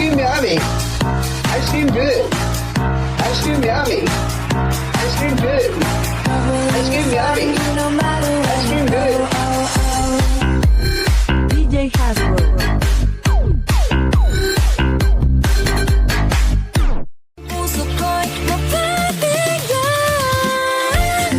cream yummy. Ice cream good. Ice cream yummy. Ice cream good. Ice cream yummy. Ice cream good. DJ Hasbro. Puso ko'y mapapayan.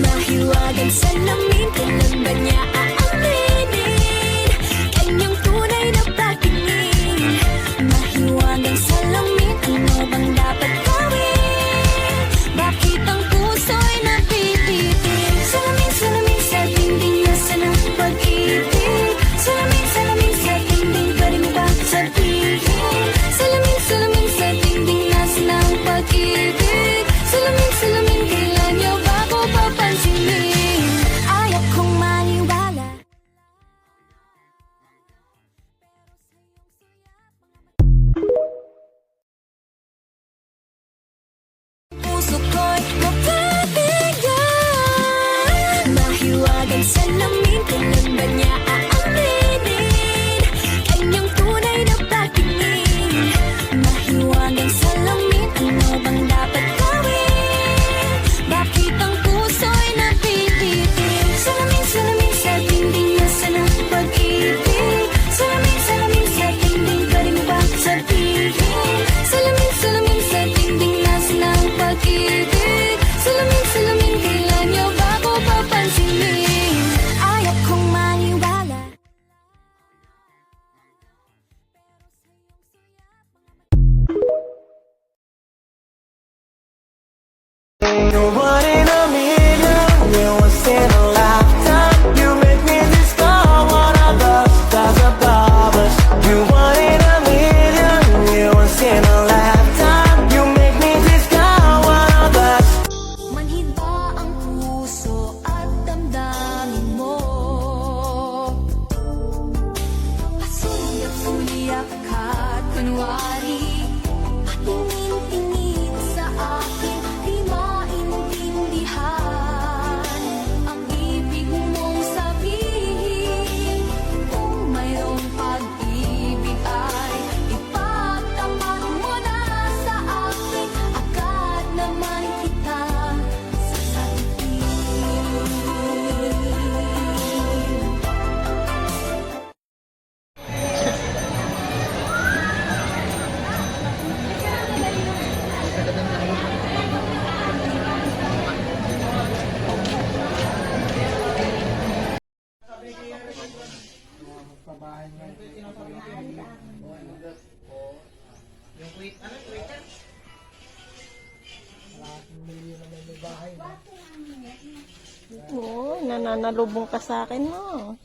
Mahiwagang salamin, kailan ba niya aaminin? Kanyang tunay na patingin. Mahiwagang salamin, ano bang dapat gawin? Bakit ang puso'y napipitin? Salamin, salamin sa dingding, nasaan ang pag-ibig? Salamin, salamin sa dingding, pwede mo ba sabihin? Salamin, salamin sa dingding, nasaan ang pag-ibig? Salamin, salamin, kailan niyo ba ako papansinin? Ayaw kong maniwala. Puso ko'y mapapayan. Mahiwagang salamin, kailan ba niya aaminin? Kanyang tunay na patingin. Mahiwagang salamin, ano bang dapat gawin? Bakit ang puso'y napipitin? Salamin, salamin sa dingding, nasaan ang pag-ibig? Salamin, salamin sa dingding, pwede mo ba sabihin? Salamin, salamin sa dingding, nasaan ang pag-ibig? Salamin, salamin, kailan niyo ba ako papansinin? Ayaw kong maniwala. You're one in a million, you're once in a lifetime. You make me discover what I love, stars above us. You're one in a million, you're once in a lifetime. You make me discover what I love. Manhid ba ang puso at damdamin mo? Pasulyap-sulyap ka't kunwari, patingin-tingin sa akin, di maintindihan ang ibig mong sabihin. Kung mayroong pag-ibig ay ipagtapat mo na sa akin, agad naman kita sasagutin. Oo, nananalubong ka sa akin, no?